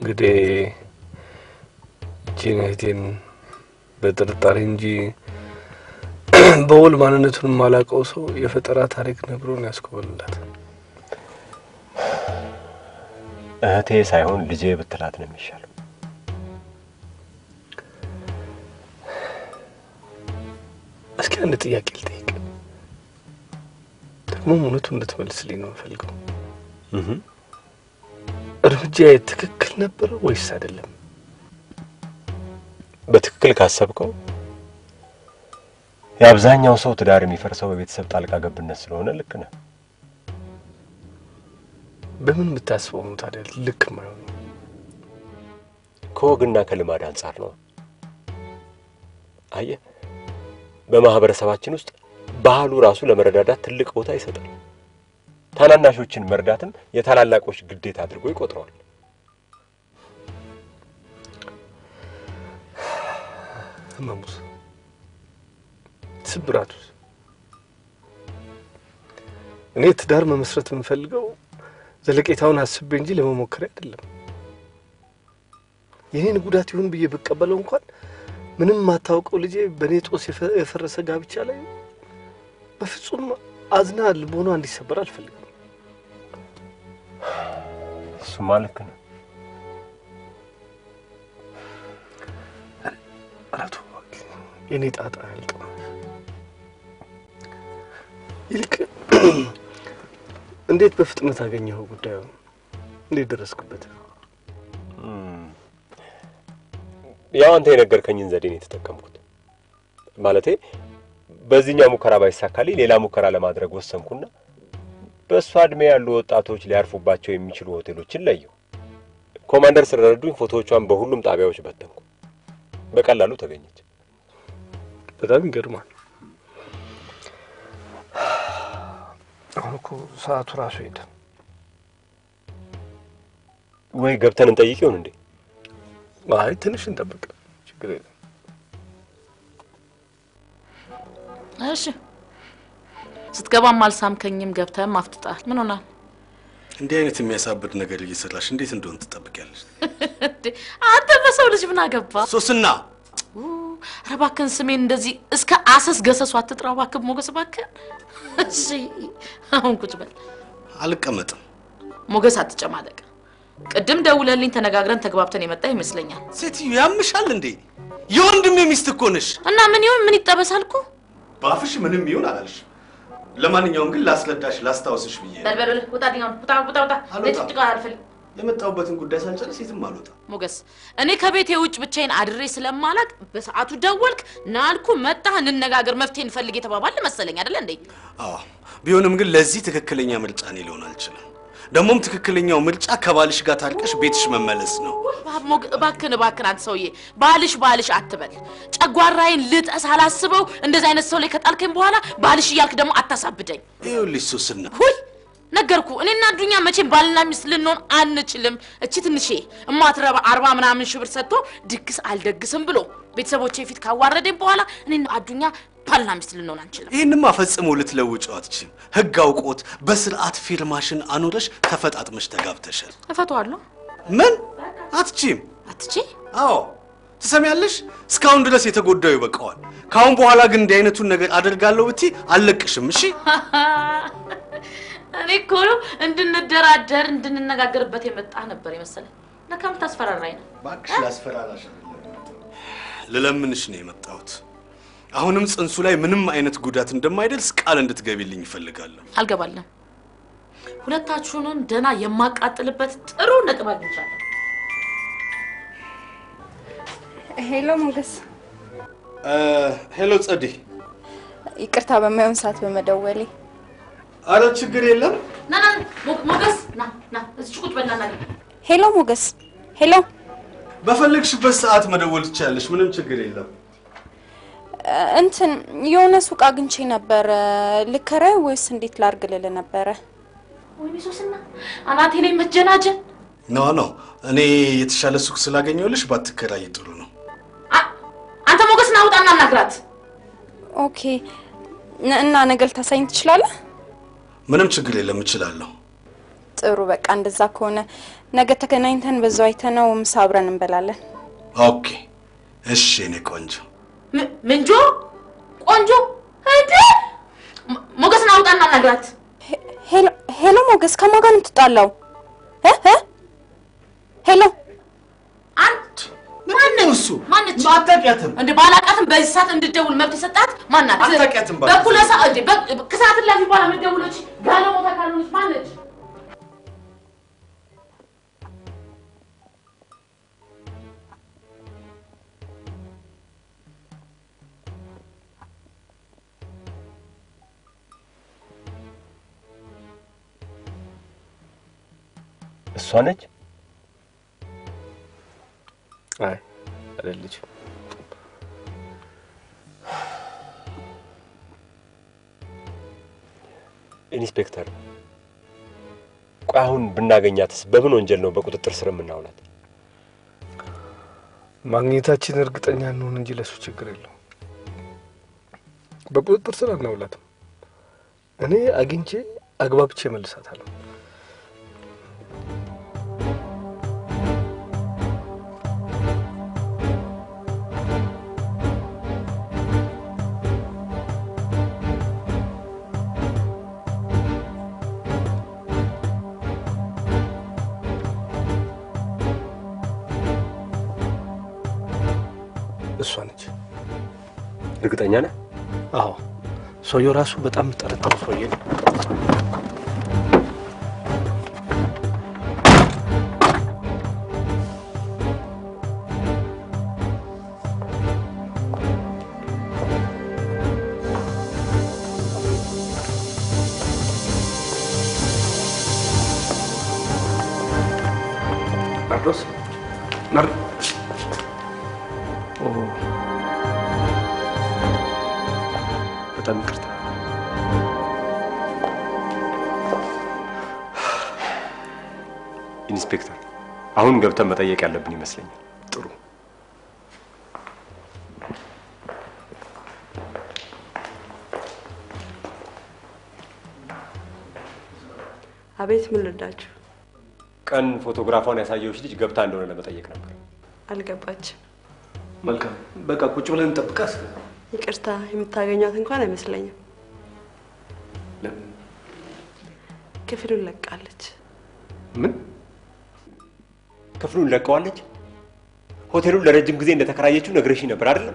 እንግዲህ ጂኔቲን በጥርጣሬ እንጂ በውል ማንነቱን ማላቀው ሰው የፈጠራ ታሪክ ነግሮን ያስቆልላት እህቴ ሳይሆን ልጄ ብትላት ነው የሚሻለው እስኪ አንድ ጥያቄ ልጠይቅ ደግሞ እውነቱን እንድትመልስልኝ ነው ፈልገው እርምጃዬ ትክክል ነበር ወይስ አይደለም በትክክል ካሰብከው የአብዛኛው ሰው ትዳር የሚፈርሰው በቤተሰብ ጣልቃ ገብነት ስለሆነ ልክ ነህ በምን ምታስበው ነው ታዲያ ልክ ማይሆን ከወግና ከልማድ አንፃር ነው አየ በማህበረሰባችን ውስጥ ባህሉ ራሱ ለመረዳዳት ትልቅ ቦታ ይሰጣል ታናናሾችን መርዳትም የታላላቆች ግዴታ አድርጎ ይቆጥራል ማሙስ ስብራቱስ እኔ ትዳር መመስረት የምፈልገው ዘለቄታውን አስቤ እንጂ ለመሞከር አይደለም የኔን ጉዳት ይሁን ብዬ በቀበለው እንኳን ምንም ማታውቀው ልጄ በኔ ጦስ የፈረሰ ጋብቻ ላይ በፍጹም አዝና ልቦና እንዲሰበር አልፈልግም እሱ ማለት ነው አራቱ የኔ ጣጣ ያልቀው ይልቅ እንዴት በፍጥነት አገኘው ጉዳዩ እንዴት ደረስኩበት ያው አንተ የነገርከኝን ዘዴ ነው ተጠቀምኩት ማለቴ በዚህኛው ሙከራ ባይሳካልኝ ሌላ ሙከራ ለማድረግ ወሰንኩና በሷ እድሜ ያሉ ወጣቶች ሊያርፉባቸው የሚችሉ ሆቴሎችን ለየው ኮማንደር ስለረዱኝ ፎቶዎቿን በሁሉም ጣቢያዎች በተንኩ በቀላሉ ተገኘች በጣም ይገርማል አሁንኮ ሰዓቱ ራሱ ሄደ ወይ ገብተን እንጠይቂው እንዴ አይ ትንሽ እንጠብቅ ችግር የለም እሺ ስትገባም አልሳምከኝም ገብተህም አፍጥጣል ምን ሆነ እንዴ አይነት የሚያሳብድ ነገር እየሰራሽ እንዴት እንደሆነ ትጠብቂያለሽ አንተ በሰው ልጅ ምን አገባ ሶስና ረባከን ስሜን እንደዚህ እስከ አሰስ ገሰሱ አትጥራው ባከብ ሞገስ ባከን እሺ አሁን ቁጭ በል አልቀመጥም ሞገስ አትጨማለቅ ቅድም ደውለልኝ ተነጋግረን ተግባብተን የመጣ ይመስለኛል ሴትዩ ያምሻል እንዴ የወንድሜ ሚስት እኮ ነሽ እና ምን ይሁን ምን ይጠበሳልኩ ባፍሽ ምንም ይሁን አላልሽ ለማንኛውም ግን ላስረዳሽ ላስታውስሽ ብዬ በልበል ወጣዲኛው ወጣ ለጭጭቃ አልፈልግ የመጣውበትን ጉዳይ ሳልጨርስ የትም አልወጣ ሞገስ እኔ ከቤቴ ውጭ ብቻዬን አድሬ ስለማላቅ በሰዓቱ ደወልክ ናልኩ መጣህ እንነጋገር መፍትሄ እንፈልግ የተባባል መሰለኝ አይደል እንዴ አዎ ቢሆንም ግን ለዚህ ትክክለኛ ምርጫ ነው ሊሆን አልችልም ደሞም ትክክለኛው ምርጫ ከባልሽ ጋር ታርቀሽ ቤትሽ መመለስ ነው ባክን አንተ ሰውዬ ባልሽ አትበል ጨጓራዬን ልጠስ አላስበው እንደዚህ አይነት ሰው ላይ ከጣልከኝ በኋላ ባልሽ ይያልክ ደግሞ አታሳብደኝ ይኸውልሽ ሱስና ሁይ ነገርኩ እኔና ዱኛ መቼም ባልና ሚስት ልንሆን አንችልም እቺ ትንሽ እማትረባ 40 ምናምን ሺህ ብር ሰጥቶ ድግስ አልደግስም ብሎ ቤተሰቦቼ ፊት ካዋረደኝ በኋላ እኔና አዱኛ ባልና ሚስት ልንሆን አንችልም ይሄንማ ፈጽሞ ልትለውጪው አትችይም ህግ አውቆት በስርዓት ፊርማሽን አኑረሽ ተፈጣጥመሽ ተጋብተሻል እፈቷለሁ ምን አትችይም አዎ ትሰሚያለሽ እስካሁን ድረስ የተጎዳው ይበቃዋል ካሁን በኋላ ግን እንዲህ አይነቱን ነገር አደርጋለሁ ብቲ አልለቅሽም እሺ እኔ እኮ እንድንደራደር እንድንነጋገርበት የመጣ ነበር ይመስለኝ ለካም ታስፈራራኝ ነው ባክሽ ላስፈራራሽ ለለምንሽ ነው የመጣሁት አሁንም ጽንሱ ላይ ምንም አይነት ጉዳት እንደማይደርስ ቃል እንድትገቢልኝ ይፈልጋለሁ አልገባለም ሁለታችሁንም ደና የማቃጥልበት ጥሩ ነጥብ አግኝቻለሁ ሄሎ ሞገስ ሄሎ ጸዲ ይቅርታ በማይሆን ሰዓት በመደወሌ አረ ችግር የለም ና ሞገስ ና እዚህ ቁጭ በላና ሄሎ ሞገስ ሄሎ በፈልግሽበት ሰዓት መደወል ትችያለሽ ምንም ችግር የለም እንትን የሆነ ሱቅ አግኝቼ ነበር ልከራይ ወይስ እንዴት ላርግልል ነበር ወይኔ ሶስና አናቴ ላይ መጀናጀን ኖ እኔ የተሻለ ሱቅ ስላገኘሁልሽ ባትከራይ ጥሩ ነው አንተ ሞገስ ና ውጣና ናግራት ኦኬ እና ነገል ታሳይኝ ትችላለህ ምንም ችግር የለም እችላለሁ ጥሩ በቃ እንደዛ ከሆነ ነገ ተገናኝተን በዛው አይተነው ምሳ አብረን እንበላለን። ኦኬ እሺ እኔ ቆንጆ ምንጆ ቆንጆ እንዴ ሞገስን አውጣና ነግራት። ሄሎ ሞገስ ከማን ጋር ነው የምትጣላው? ሄሎ አንተ ማነሽ? ማነች? አታውቂያትም እንዴ? ባላውቃትም በዚህ ሰዓት እንድትደውል መብት የሰጣት ማናት? አታውቂያትም በኩለ ሰዓት እንዴ ከሰዓት ላፊ በኋላ የምትደውለች ጋለ ሞታ ካልሆነች ማነች? እሷ ነች? አይ አይደለች። ኢንስፔክተር ቆይ አሁን ብናገኛትስ በምን ወንጀል ነው በቁጥጥር ስር የምናውላት? ማግኘታችን እርግጠኛ እንሆን እንጂ ለሱ ችግር የለው። በቁጥጥር ስር እናውላትም። እኔ አግኝቼ አግባብቼ መልሳታለሁ። እሷ ነች። እርግጠኛ ነህ? አዎ ሰውየው ራሱ በጣም ጠረጠሩ ሰውዬ ነው። ናርዶስ በጣም ይቅርታ። ኢንስፔክተር አሁን ገብተን መጠየቅ ያለብን ይመስለኛል። ጥሩ አቤት ምን ልርዳችሁ? ቀን ፎቶግራፏን ያሳየውሽ ልጅ ገብታ እንደሆነ ለመጠየቅ ነበር። አልገባችም። መልካም በቃ ቁጭ ብለን እንጠብቃት። ይቅርታ የምታገኛት እንኳን አይመስለኝም። ለምን? ክፍሉን ለቃለች። ምን? ክፍሉን ለቀዋለች? ሆቴሉን ለረጅም ጊዜ እንደተከራየችው ነግረሽኝ ነበር አይደል?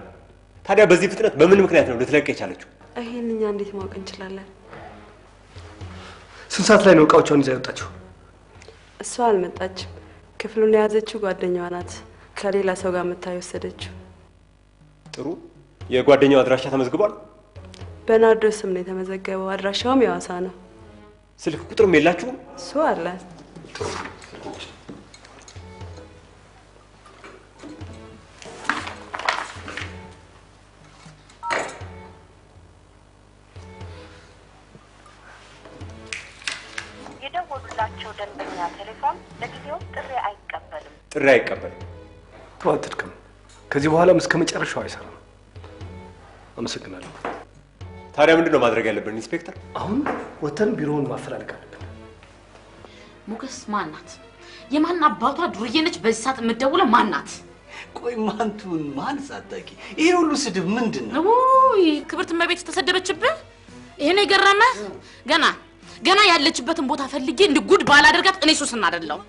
ታዲያ በዚህ ፍጥነት በምን ምክንያት ነው ልትለቅ የቻለችው? ይሄን እኛ እንዴት ማወቅ እንችላለን? ስንት ሰዓት ላይ ነው እቃዎቿን ይዛ የወጣችው? እሷ አልመጣችም። ክፍሉን የያዘችው ጓደኛዋ ናት። ከሌላ ሰው ጋር መታየው ወሰደችው። ጥሩ የጓደኛው አድራሻ ተመዝግቧል? በናርዶስ ስም ነው የተመዘገበው። አድራሻውም የዋሳ ነው። ስልክ ቁጥርም የላችሁም? እሱ አለ። የደወሉላቸው ደንበኛ ቴሌፎን ለጊዜው ጥሪ አይቀበልም። ጥሪ አይቀበልም። ተዋጥድከም ከዚህ በኋላም እስከ መጨረሻው አይሰራም። አመሰግናለሁ። ታዲያ ምንድነው ማድረግ ያለብን ኢንስፔክተር? አሁን ወተን ቢሮውን ማፈላለግ አለብን። ሞገስ ማናት? የማን አባቷ ዱርዬ ነች በዚህ ሰዓት የምትደውለው ማናት? ቆይ ማንቱን ማን ሳታቂ ይሄ ሁሉ ስድብ ምንድነው? ውይ ክብርት እመቤት ተሰደበችብህ? ይሄን የገረመ ገና ያለችበትን ቦታ ፈልጌ እንድጉድ ባላደርጋት እኔ ሱስና አይደለም።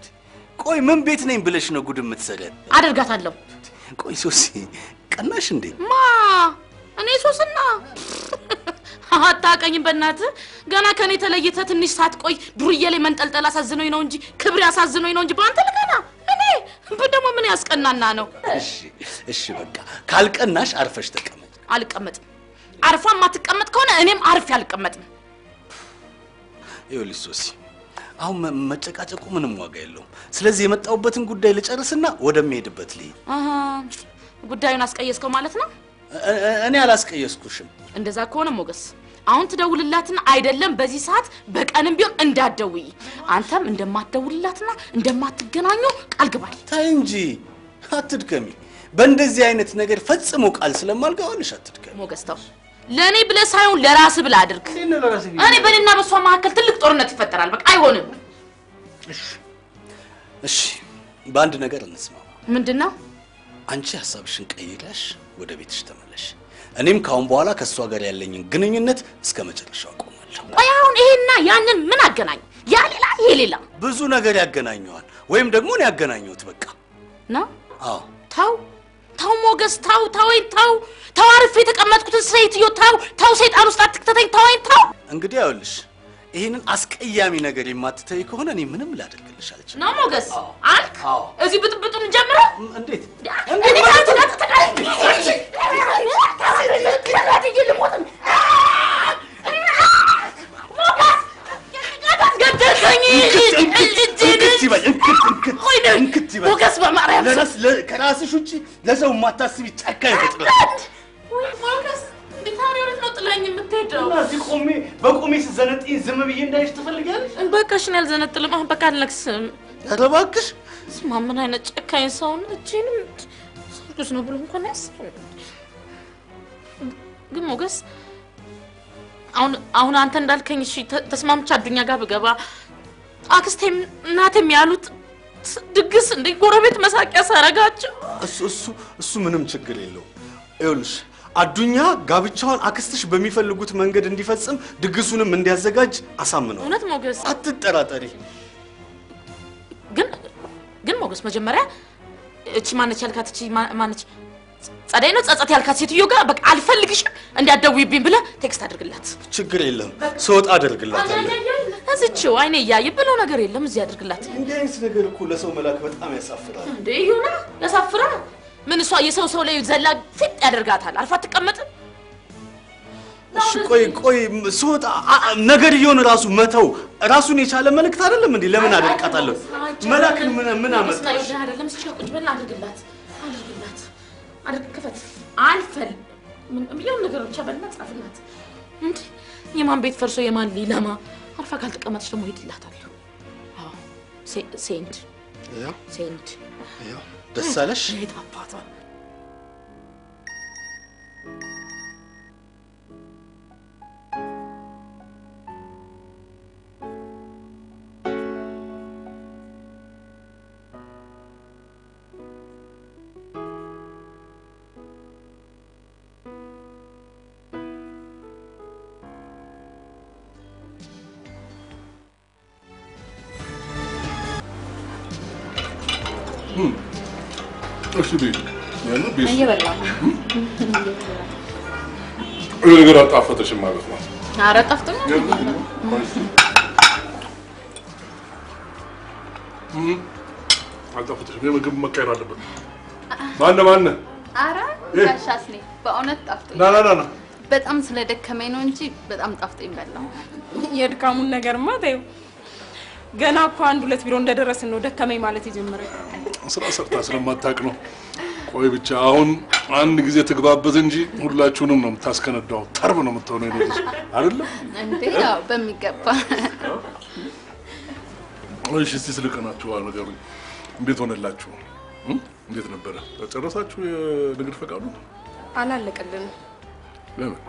ቆይ ምን ቤት ነኝ ብለሽ ነው ጉድ የምትሰገድ? አደርጋታለሁ። ቆይ ሶሲ ቀናሽ እንዴ? ማ እኔ ሱስና አታቀኝም በእናትህ። ገና ከኔ ተለይተ ትንሽ ሳትቆይ ዱርዬ ላይ መንጠልጠል አሳዝኖኝ ነው እንጂ ክብር ያሳዝኖኝ ነው እንጂ ባንተ ልቀና እኔ በደሞ ምን ያስቀናና ነው? እሺ በቃ ካልቀናሽ አርፈሽ ተቀመጥ። አልቀመጥም። አርፋ ማትቀመጥ ከሆነ እኔም አርፌ አልቀመጥም። ይኸውልሽ ሶሲ አሁን መጨቃጨቁ ምንም ዋጋ የለውም። ስለዚህ የመጣውበትን ጉዳይ ልጨርስና ወደሚሄድበት ልሂድ። ጉዳዩን አስቀየስከው ማለት ነው? እኔ አላስቀየስኩሽም። እንደዛ ከሆነ ሞገስ አሁን ትደውልላትና አይደለም በዚህ ሰዓት በቀንም ቢሆን እንዳትደውይ። አንተም እንደማትደውልላትና እንደማትገናኙ ቃል ግባል። ታይ እንጂ አትድከሚ። በእንደዚህ አይነት ነገር ፈጽሞ ቃል ስለማልገባልሽ አትድከሚ። ሞገስ ተው። ለኔ ብለህ ሳይሆን ለራስህ ብለህ አድርግ። እኔ በእኔና በሷ መካከል ትልቅ ጦርነት ይፈጠራል። በቃ አይሆንም። እሺ በአንድ ነገር እንስማማ። ምንድነው? አንቺ ሐሳብሽን ቀይረሽ ወደ ቤትሽ ተመለሽ። እኔም ካሁን በኋላ ከሷ ጋር ያለኝን ግንኙነት እስከ መጨረሻው አቆማለሁ። ቆይ አሁን ይሄና ያንን ምን አገናኝ? ያ ሌላ ይሄ ሌላ ብዙ ነገር ያገናኘዋል። ወይም ደግሞ ነው ያገናኘሁት በቃ ነው። አዎ ተው ሞገስ ተው አርፌ የተቀመጥኩትን ሴትዮ ተው ሰይጣን ውስጥ አትክተተኝ ተው። እንግዲህ አይውልሽ ይሄንን አስቀያሚ ነገር የማትተይ ከሆነ እኔ ምንም ላደርግልሽ አልችልም። ነው ሞገስ አልክ? እዚህ ብጥብጡን ጀምረው እንዴት ሞገስ በማርያም ከራስሽ ውጪ ለሰው የማታስቢ ጨካኝ ፍጥረት ሞገስ ቢታሪውት ነው ጥላኝ የምትሄደው። እዚህ በቆሜ ስዘነጥኝ ዝም ብዬ እንዳይሽ ትፈልጊያለሽ? በቃሽ ነው ያልዘነጥልም። አሁን በቃ አልነክስም። ኧረ እባክሽ ስማ ምን አይነት ጨካኝ ሰው ነው? እቺንም ሰርጉስ ነው ብሎ እንኳን ያስብ። ግን ሞገስ አሁን አንተ እንዳልከኝ እሺ ተስማምቻ አዱኛ ጋር ብገባ አክስቴም እናቴም ያሉት ድግስ እንደ ጎረቤት መሳቂያ ሳረጋቸው እሱ ምንም ችግር የለውም። ይኸውልሽ አዱኛ ጋብቻውን አክስትሽ በሚፈልጉት መንገድ እንዲፈጽም ድግሱንም እንዲያዘጋጅ አሳምነው። እውነት ሞገስ አትጠራጠሪ። ግን ሞገስ መጀመሪያ እቺ ማነች ያልካት እቺ ማነች ጸደይ ነው ጸጸት ያልካት ሴትዮ ጋር በቃ አልፈልግሽም እንዲያደውይብኝ ብለ ቴክስት አድርግላት። ችግር የለም ሰውጣ አድርግላታለሁ። እዚችው አይኔ ያይ ብለው ነገር የለም እዚህ አድርግላት። እንዴ አይነት ነገር እኮ ለሰው መላክ በጣም ያሳፍራል። እንዴ ይሁን ያሳፍራል። ምን እሷ የሰው ላይ ዘላ ፍጥ ያደርጋታል። አልፋ ተቀመጥ። እሺ ቆይ ሰውጣ ነገር ይሆን ራሱ መተው ራሱን የቻለ መልእክት አይደለም እንዴ? ለምን አደርቃታለሁ? መላክን ምን አመጣሽ? አይደለም እስኪ ቁጭ በልና አድርግላት አድርግ ከፈት አልፈል ምን ይሁን ነገር ብቻ በልና ጻፍላት። እንዴ የማን ቤት ፈርሶ የማን ሊለማ አርፋ ካልተቀመጥሽ ደግሞ ሄድላታል። አዎ ሴንድ ያው ደስ አለሽ? አባቷ እሺ ቤት ያለው ቤት እየበላሁ ነገር አጣፈጠሽም ማለት ነው። ኧረ ጠፍቶኛል። አጣፈጠሽም። የምግብ መቀየር አለበት። ማን ኧረ ጋሻስኔ በእውነት ጠፍቶኛል። ና በጣም ስለደከመኝ ነው እንጂ በጣም ጠፍቶኝ በላሁ። የድካሙን ነገርማ ተይው። ገና እኮ 1-2 ቢሮ እንደደረስን ነው ደከመኝ ማለት የጀመረው። ስራ ሰርታ ስለማታውቅ ነው። ቆይ ብቻ አሁን አንድ ጊዜ ትግባበት እንጂ ሁላችሁንም ነው የምታስከነዳው። ተርብ ነው የምትሆነው ይነስ አይደል እንዴ? ያው በሚገባ። እሺ እስቲ ስለቀናችሁ ነገሩኝ። እንዴት ሆነላችሁ? እንዴት ነበር? ተጨረሳችሁ የንግድ ፈቃዱ? አላለቀልንም። ለምን?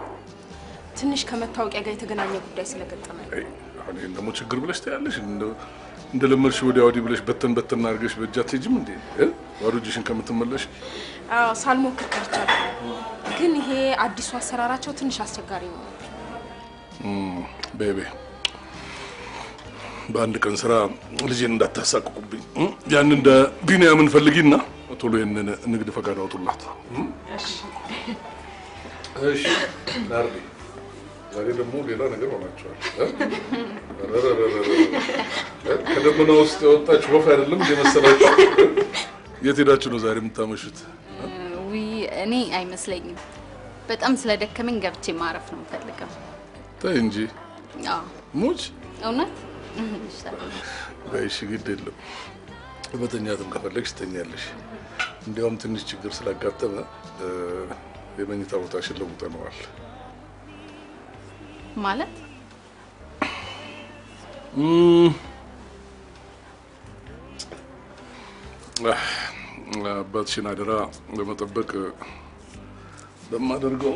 ትንሽ ከመታወቂያ ጋር የተገናኘ ጉዳይ ስለገጠመኝ። አሁን ደግሞ ችግር ብለሽ ታያለሽ። እንደለመድሽ ወዲያ ወዲህ ብለሽ በተን አድርገሽ በእጃት ሄጅም እንዴ? ባዶ እጅሽን ከምትመለሽ አዎ ሳልሞክር ቀርቻለሁ። ግን ይሄ አዲሱ አሰራራቸው ትንሽ አስቸጋሪ ነው። ቤቤ በአንድ ቀን ስራ ልጄን እንዳታሳቅቁብኝ። ያን እንደ ቢኒያምን ፈልጊና ቶሎ የነነ ንግድ ፈቃድ አውጡላት። እሺ ዳርቢ ዛሬ ደግሞ ሌላ ነገር ሆናችኋል። ከደመና ውስጥ የወጣችሁ ወፍ አይደለም የመሰላችሁ። የት ሄዳችሁ ነው ዛሬ የምታመሹት? እኔ አይመስለኝም። በጣም ስለደከመኝ ገብቼ ማረፍ ነው የምፈልገው። ተይ እንጂ። አዎ ሙች እውነት በይሽ ግድ የለም። በተኛትም ከፈለግሽ ትተኛለሽ። እንዲያውም ትንሽ ችግር ስላጋጠመ የመኝታ ቦታሽን ለውጠነዋል። ማለት አባትሽን አደራ ለመጠበቅ በማደርገው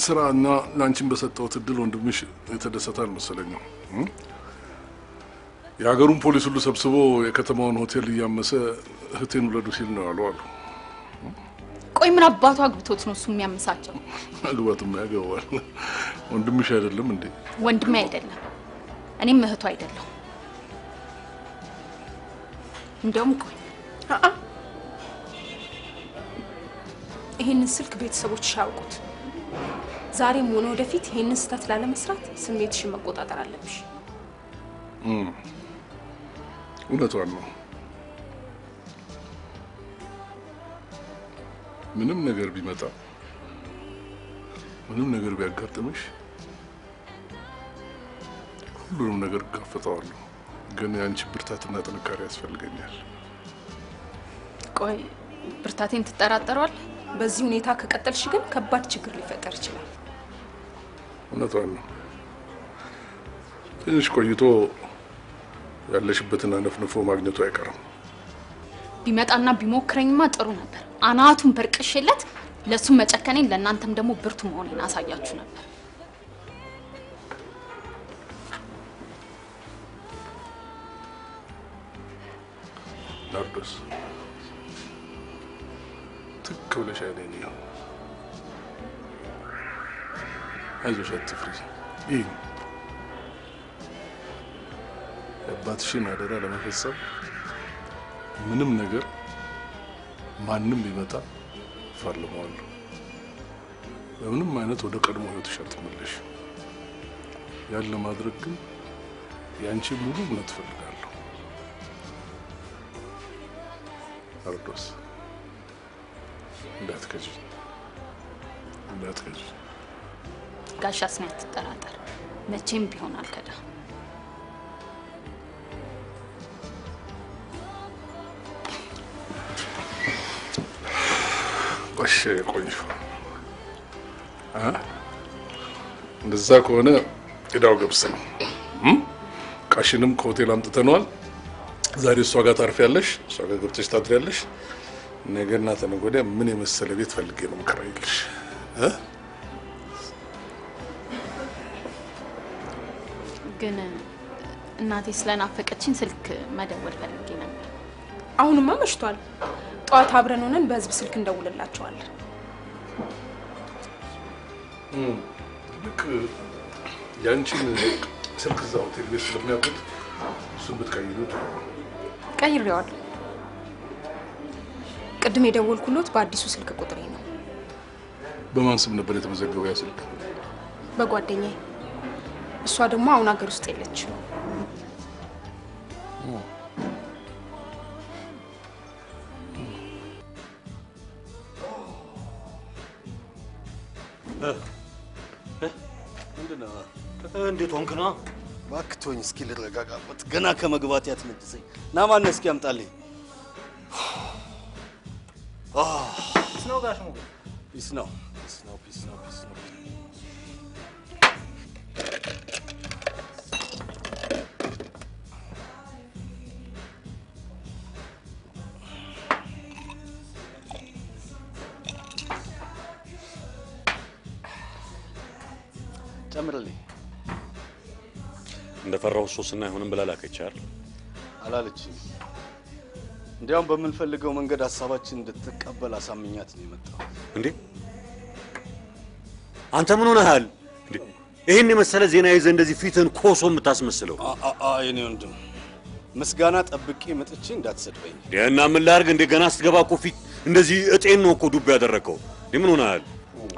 ስራና ላንቺን በሰጠሁት እድል ወንድምሽ የተደሰተ አልመሰለኝም። የሀገሩን ፖሊስ ሁሉ ሰብስቦ የከተማውን ሆቴል እያመሰ እህቴን ውለዱ ሲል ነው ያለው አሉ። ቆይ ምን አባቱ አግብቶት ነው እሱ የሚያመሳቸው? አግባቱም ያገባዋል። ወንድምሽ አይደለም እንዴ? ወንድሜ አይደለም፣ እኔም እህቱ አይደለም። እንደውም ቆይ ይሄንን ስልክ ቤተሰቦች ያውቁት። ዛሬም ሆነ ወደፊት ይሄንን ስህተት ላለመስራት ስሜትሽን መቆጣጠር አለብሽ። እውነቷን ነው። ምንም ነገር ቢመጣ ምንም ነገር ቢያጋጥምሽ ሁሉንም ነገር ጋፈጣዋለሁ። ግን ያንቺ ብርታትና ጥንካሬ ያስፈልገኛል። ቆይ ብርታቴን ትጠራጠራለህ? በዚህ ሁኔታ ከቀጠልሽ ግን ከባድ ችግር ሊፈጠር ይችላል። እውነቷን ነው። ትንሽ ቆይቶ ያለሽበትን አነፍንፎ ማግኘቱ አይቀርም። ቢመጣና ቢሞክረኝማ ጥሩ ነበር። አናቱን በርቅሽለት ለሱ መጨከኔን ለእናንተም ደግሞ ብርቱ መሆኔን አሳያችሁ ነበር። ናርዶስ ትክ ብለሽ አይኔን ይኸው። አይዞሽ አትፍሪ። ይህ የአባትሽን አደራ ለመፈጸም ምንም ነገር ማንም ቢመጣ ፋልመዋለሁ። በምንም አይነት ወደ ቀድሞ ህይወትሽ አትመለሽ። ያን ለማድረግ ግን ያንቺ ሙሉ እምነት እፈልጋለሁ። ናርዶስ እንዳትከጂ። ጋሽ አስሜ አትጠራጠር፣ መቼም ቢሆን አልከዳ። እሺ ቆንጆ። እንደዛ ከሆነ እዳው ገብስ ነው። ቃሽንም ከሆቴል አምጥተነዋል። ዛሬ እሷ ጋር ታርፊያለሽ፣ እሷ ጋር ገብተሽ ታድሪያለሽ። ነገና ተነገ ወዲያ ምን የመሰለ ቤት ፈልጌ ነው የምከራይልሽ። ግን እናቴ ስለናፈቀችኝ ስልክ መደወል ፈልጌ ነበር። አሁንማ መሽቷል። ጠዋት አብረን ሆነን በህዝብ ስልክ እንደውልላቸዋለን። ልክ ያንቺን ስልክ እዛው ሆቴል ቤት ስለሚያውቁት እሱን ብትቀይሩት። ቀይሬዋለሁ። ቅድም የደወልኩሎት በአዲሱ ስልክ ቁጥሬ ነው። በማን ስም ነበር የተመዘገበው ያ ስልክ? በጓደኛዬ። እሷ ደግሞ አሁን ሀገር ውስጥ የለችም። እንዴት ሆንክ ነው? ባክቶኝ እስኪ ልረጋጋበት። ገና ከመግባት ያትመድሰኝ። ና ማን እስኪ ያምጣልኝ። ፒስ ነው ጋሽ ሞገስ? ፒስ ነው። ጨምርልኝ። እንደፈራው ሶስና አይሆንም ብላ ላከች አይደል? አላለችኝ። እንዲያውም በምንፈልገው መንገድ ሐሳባችን እንድትቀበል አሳምኛት ነው የመጣው። እንዴ አንተ ምን ሆነሃል እንዴ? ይሄን የመሰለ ዜና ይዘህ እንደዚህ ፊትን ኮሶ የምታስመስለው? የኔ ወንድም ምስጋና ጠብቄ መጥቼ እንዳትሰድበኝ። እና ምን ላድርግ? እንደ ገና ስትገባ እኮ ፊት እንደዚህ እጤን ነው እኮ ዱብ ያደረከው። ምን ሆነሃል?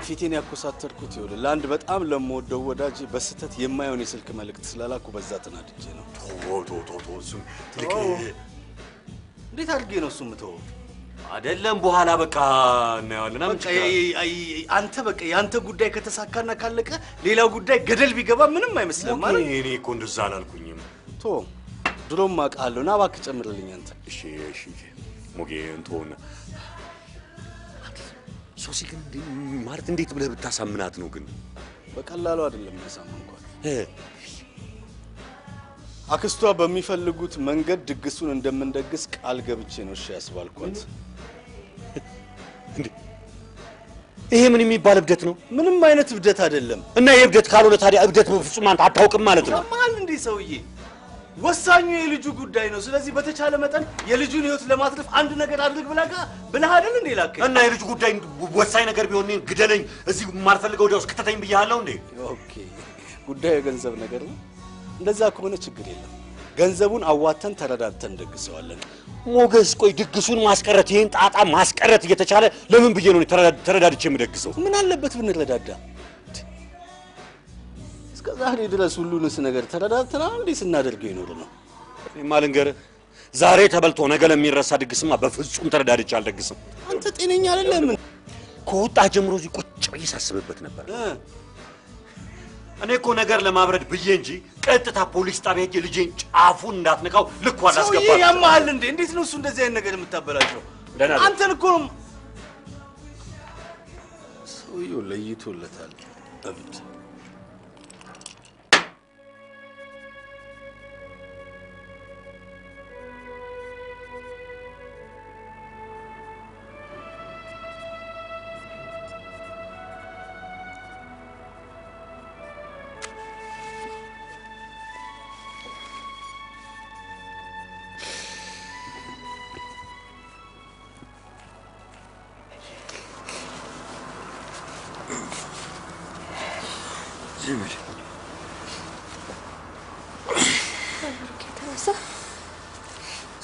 ፊቴን ያኮሳተርኩት ይኸውልህ ለአንድ በጣም ለምወደው ወዳጅ በስተት የማይሆን የስልክ መልእክት ስላላኩ በዛ ተናድጄ ነው። ቶ እሱ ትልቅ እንዴት አድርጌ ነው እሱ የምተወው? አይደለም በኋላ በቃ እናያለን። አንተ በቃ ያንተ ጉዳይ ከተሳካና ካለቀ ሌላው ጉዳይ ገደል ቢገባ ምንም አይመስልም ማለት። እኔ እኮ እንደዛ አላልኩኝም። ቶ ድሮም አውቃለሁ። ና እባክህ ጨምርልኝ አንተ። እሺ ሞጌ እንቶና ሶሲ ግን ማለት እንዴት ብለህ ብታሳምናት ነው? ግን በቀላሉ አይደለም ያሳምንኳት። አክስቷ በሚፈልጉት መንገድ ድግሱን እንደምንደግስ ቃል ገብቼ ነው እሺ ያስባልኳት። እንዴ ይሄ ምን የሚባል እብደት ነው? ምንም አይነት እብደት አይደለም። እና ይሄ እብደት ካልሆነ ታዲያ እብደት በፍጹም አንተ አታውቅም ማለት ነው? ማን እንዴ ሰውዬ ወሳኙ የልጁ ጉዳይ ነው። ስለዚህ በተቻለ መጠን የልጁን ህይወት ለማትረፍ አንድ ነገር አድርግ ብለህ አይደል እንዴ ላከኝ? እና የልጁ ጉዳይ ወሳኝ ነገር ቢሆን ግደለኝ፣ እዚህ የማልፈልገው ወዲያውስ ከተተኝ ብያለሁ እንዴ? ኦኬ፣ ጉዳዩ የገንዘብ ነገር ነው። እንደዛ ከሆነ ችግር የለም። ገንዘቡን አዋተን ተረዳድተን እንደግሰዋለን። ሞገስ፣ ቆይ ድግሱን ማስቀረት ይሄን ጣጣ ማስቀረት እየተቻለ ለምን ብዬ ነው ተረዳድቼ የምደግሰው? ምን አለበት ብንረዳዳ? እስከዛሬ ድረስ ሁሉንስ ነገር ተረዳድተናል እንዴ ስናደርገው ይኖር ነው። እኔማ ልንገርህ፣ ዛሬ ተበልቶ ነገ ለሚረሳ ድግስማ በፍጹም ተረዳድቼ አልደግስም። አንተ ጤነኛ አይደለም። ከወጣ ጀምሮ እዚህ ቁጭ ብዬ ሳስብበት ነበር። እኔ እኮ ነገር ለማብረድ ብዬ እንጂ ቀጥታ ፖሊስ ጣቢያ ሄጄ ልጄን ጫፉን እንዳትነካው ልኳ አላስገባም። ሰውዬ ያማል እንዴ? እንዴት ነው እሱ እንደዚህ አይነት ነገር የምታበላሸው? አንተን እኮ ነው። ሰውዬው ለይቶለታል። እብድ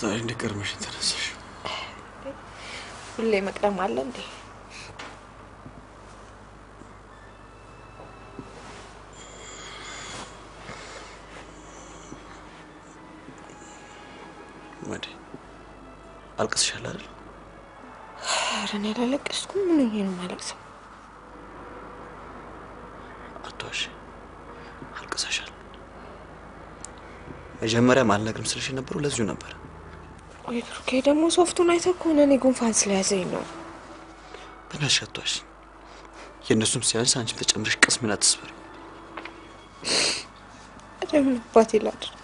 ዛሬ እንደቀርመሽ ተነሳሽ። ሁሌ መቅደም አለ እንዴ? ወዴ አልቅስሻል አይደል? ኧረ እኔ አላለቀስኩም። ምን ሆኜ ነው የማለቅሰው? አትዋሺ፣ አልቅሰሻል። መጀመሪያም አልነግርም ስልሽ የነበረው ለዚሁ ነበር። ቆይ ብሩኬ፣ ደግሞ ሶፍቱን አይተህ ከሆነ እኔ ጉንፋን ስለያዘኝ ነው። በእናትሽ አትዋሺ። የእነሱም ሲያንስ አንቺም ተጨምረሽ ቅስሜን አትስበሪ። ለምን አባቴ ላድርግ?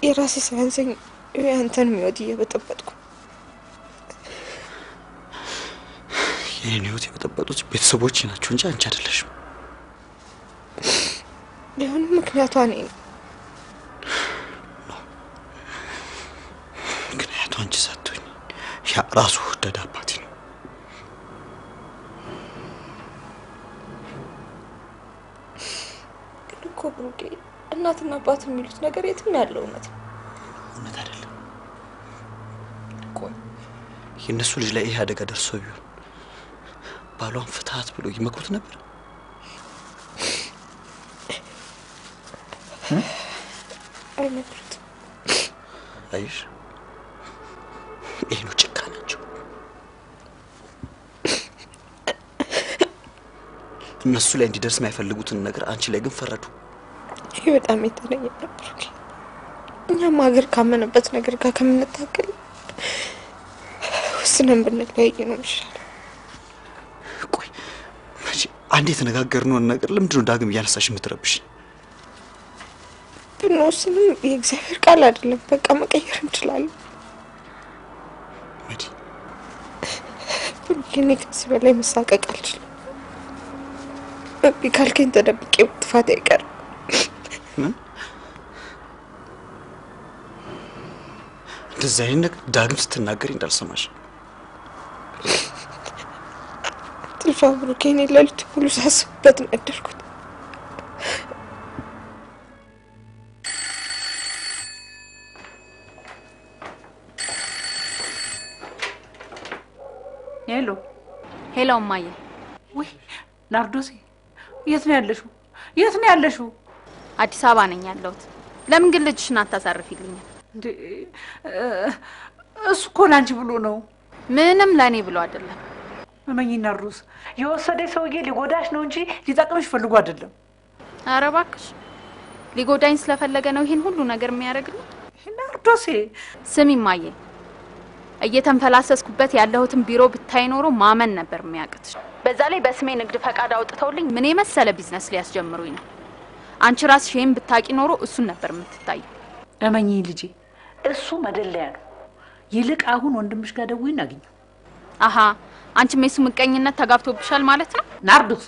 የራሴ ሳያንሰኝ የአንተን ህይወት እየበጠበጥኩ። የኔን ህይወት የበጠበጡት ቤተሰቦቼ ናቸው እንጂ አንቺ አይደለሽም። ቢሆንም ምክንያቷ እኔ ነው። ምክንያቱ አንቺ ሳትሆኝ ያ ራሱ ወደደ አባቴ ነው። ግን እኮ ብሩኬ፣ እናትና አባት የሚሉት ነገር የትም ያለው እውነት ነው። እውነት አይደለም። ቆይ የእነሱ ልጅ ላይ ይሄ አደጋ ደርሶ ቢሆን ባሏን ፍትሀት ብሎ ይመክሩት ነበር? አይመክሩትም። አይሽ፣ ይሄ ነው ጭካኔያቸው። እነሱ ላይ እንዲደርስ የማይፈልጉትን ነገር አንቺ ላይ ግን ፈረዱ። ይሄ በጣም የተለየ ነበር። እኛም ሀገር ካመነበት ነገር ጋር ከምንታገል ወስነን ብንለያይ ነው የሚሻለው። ቆይ አንዴ የተነጋገርነውን ነገር ለምንድን ነው ዳግም እያነሳሽ የምትረብሽ? ብንወስንም የእግዚአብሔር ቃል አይደለም። በቃ መቀየር እንችላለን። መዲ፣ እኔ ከዚህ በላይ መሳቀቅ አልችልም። እምቢ ካልከኝ ተደብቄ ጥፋት አይቀርም። ምን እንደዚህ አይነት ነገር ዳግም ስትናገሪ እንዳልሰማሽ። ጥልፋ ብሩኬ፣ እኔ ሌሊት ሙሉ ሳስብበት ነው ያደርኩት። ሄሎ ሄሎ፣ እማዬ። ወይ ናርዶሴ፣ የት ነው ያለሽው? የት ነው ያለሽው? አዲስ አበባ ነኝ ያለሁት። ለምን ግን ልጅሽን አታሳርፊልኝም? እንዴ እሱ እኮ ላንቺ ብሎ ነው። ምንም ለኔ ብሎ አይደለም። እመኚ ናርዶስ፣ የወሰደሽ ሰውዬ ሊጎዳሽ ነው እንጂ ሊጠቅምሽ ፈልጎ አይደለም። ኧረ እባክሽ፣ ሊጎዳኝ ስለፈለገ ነው ይሄን ሁሉ ነገር የሚያደርግልኝ። ናርዶሴ፣ ስሚ እማዬ፣ እየተንፈላሰስኩበት ያለሁትን ቢሮ ብታይ ኖሮ ማመን ነበር የሚያቅትሽ። በዛ ላይ በስሜ ንግድ ፈቃድ አውጥተውልኝ ምን የመሰለ ቢዝነስ ሊያስጀምሩኝ ነው። አንቺ ራስሽ ይሄን ብታቂ ኖሮ እሱን ነበር የምትታየው። እመኚ ልጄ፣ እሱ መደለያ ነው። ይልቅ አሁን ወንድምሽ ጋር ደውይና አግኘው። አሃ፣ አንቺም የሱ ምቀኝነት ተጋብቶብሻል ማለት ነው ናርዶስ።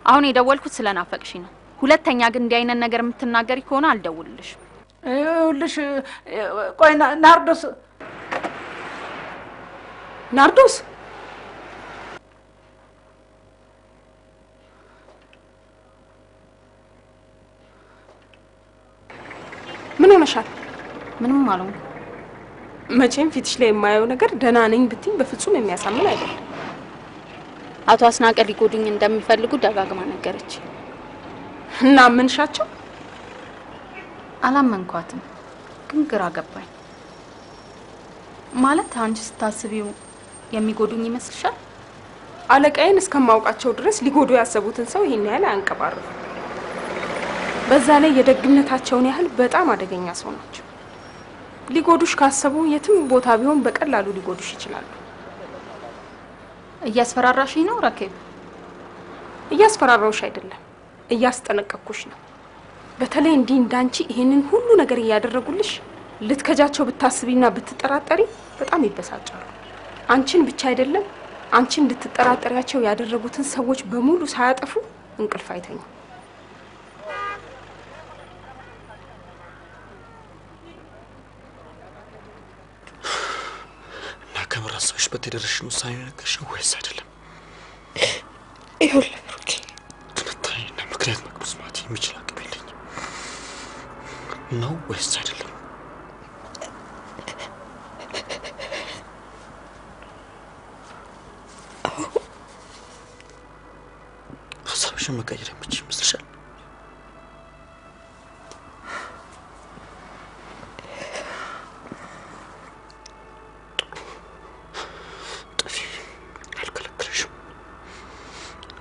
አሁን የደወልኩት ስለናፈቅሽ ነው። ሁለተኛ ግን እንዲህ አይነት ነገር የምትናገሪ ከሆነ አልደውልልሽም። ይኸውልሽ ቆይ ናርዶስ ምን ሆነሻል? ምንም አልሆንኩም። መቼም ፊትሽ ላይ የማየው ነገር ደህና ነኝ ብትይ በፍጹም የሚያሳምን አይደለም። አቶ አስናቀ ሊጎዱኝ እንደሚፈልጉ ደጋግማ ነገረች። እና ምንሻቸው? አላመንኳትም፣ ግን ግራ ገባኝ። ማለት አንቺ ስታስቢው የሚጎዱኝ ይመስልሻል? አለቃዬን እስከማውቃቸው ድረስ ሊጎዱ ያሰቡትን ሰው ይሄን ያህል አንቀባረሩ። በዛ ላይ የደግነታቸውን ያህል በጣም አደገኛ ሰው ናቸው። ሊጎዱሽ ካሰቡ የትም ቦታ ቢሆን በቀላሉ ሊጎዱሽ ይችላሉ። እያስፈራራሽኝ ነው ረኬብ? እያስፈራራውሽ አይደለም፣ እያስጠነቀቅኩሽ ነው። በተለይ እንዲህ እንዳንቺ ይሄንን ሁሉ ነገር እያደረጉልሽ ልትከጃቸው ብታስቢና ብትጠራጠሪ በጣም ይበሳጫሉ። አንቺን ብቻ አይደለም አንቺን እንድትጠራጠሪያቸው ያደረጉትን ሰዎች በሙሉ ሳያጠፉ እንቅልፍ አይተኙ። እና ከመራሳሽ በተደረሽን ውሳኔ ነገርሽ ወይስ አይደለም? ይኸውልህ ብሩኬ፣ ትንታኔና ምክንያት መቅደስ ማለት የሚችል አቅም የለኝም ነው ወይስ አይደለም? ሀሳብሽን መቀየር የምችል ይመስልሻል? ጥፊ፣ አልከለክልሽም።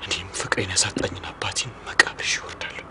እኔም ፍቅሬን ያሳጣኝን አባቴን መቃብርሽ ይወርዳለሁ።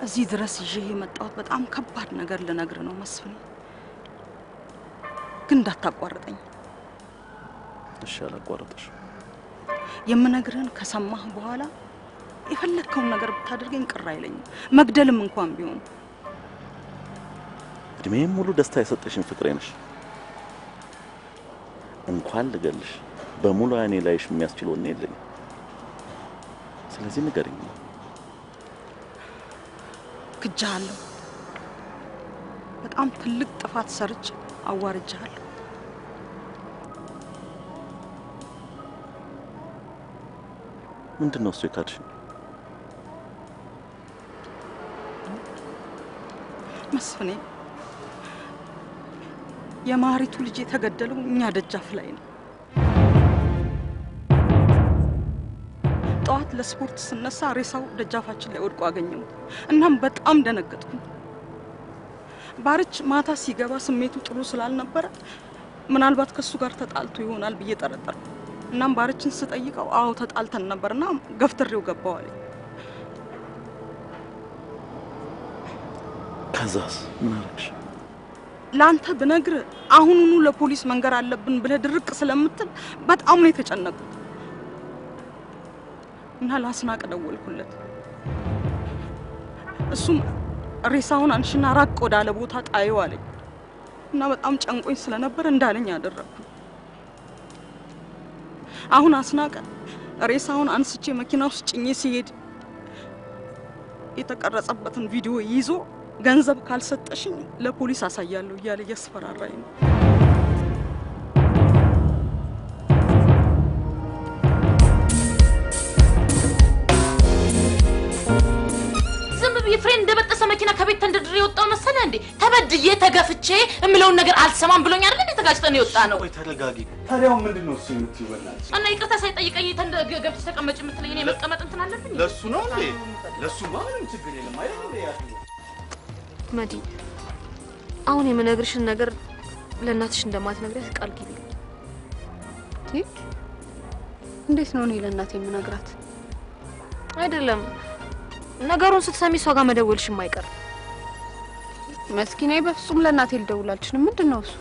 እዚህ ድረስ ይዤ የመጣሁት በጣም ከባድ ነገር ልነግር ነው መስፍን፣ ግን እንዳታቋርጠኝ እሺ? አላቋርጥሽ። የምነግርህን ከሰማህ በኋላ የፈለግከውን ነገር ብታደርገኝ ቅር አይለኝም፣ መግደልም እንኳን ቢሆን። እድሜም ሙሉ ደስታ የሰጠሽን ፍቅሬ ነሽ። እንኳን ልገልሽ በሙሉ አይኔ ላይሽ የሚያስችል ወኔ የለኝም። ስለዚህ ንገሪኝ። ክጃለሁ። በጣም ትልቅ ጥፋት ሰርቼ አዋርጃለሁ። ምንድነው እሱ የካድሽ? መስፍኔ፣ የማሪቱ ልጅ የተገደለው እኛ ደጃፍ ላይ ነው። ጠዋት ለስፖርት ስነሳ ሬሳው ደጃፋችን ላይ ወድቆ አገኘሁት። እናም በጣም ደነገጥኩ። ባርች ማታ ሲገባ ስሜቱ ጥሩ ስላልነበረ ምናልባት ከሱ ጋር ተጣልቶ ይሆናል ብዬ ጠረጠርኩ። እናም ባርችን ስጠይቀው አዎ ተጣልተን ነበርና ገፍትሬው ገባው አለኝ። ከዛስ ምን አደረግሽ? ላንተ ብነግር አሁኑኑ ለፖሊስ መንገር አለብን ብለህ ድርቅ ስለምትል በጣም ነው የተጨነቁት። እና ላስናቀ ደወልኩለት። እሱም ሬሳውን አንሽና ራቅ ወዳለ ቦታ ጣይው አለኝ። እና በጣም ጨንቆኝ ስለነበር እንዳለኝ አደረኩ። አሁን አስናቀ ሬሳውን አንስቼ መኪና ውስጥ ጭኜ ሲሄድ የተቀረጸበትን ቪዲዮ ይዞ ገንዘብ ካልሰጠሽኝ ለፖሊስ አሳያለሁ እያለ እያስፈራራኝ ነው። ፍሬን እንደበጠሰ መኪና ከቤት ተንደድሬ እንዴ? ተበድዬ ተገፍቼ እምለውን ነገር አልሰማም ብሎኝ አይደል እንዴ ተጋጭተን የወጣ ነው? ቆይ ተረጋጊ። ታዲያው ምንድነው እሱ የምትይወላል? እና ይቅርታ ሳይጠይቀኝ ገብተሽ ተቀመጭ የምትለኝ እኔ መቀመጥ እንትን አለብኝ? ለሱ ነው እንዴ? ለሱ ምንም ችግር የለም አይደል እንዴ? ያቱ መዲ አሁን የምነግርሽን ነገር ለእናትሽ እንደማትነግሪያት ቃል ግቢልኝ። እንዴት ነው እኔ ለእናቴ የምነግራት? አይደለም ነገሩን ስትሰሚ እሷ ጋር መደወልሽም አይቀር። መስኪናዬ በፍጹም ለእናቴ ልደውል አልችልም። ምንድነው እሱ?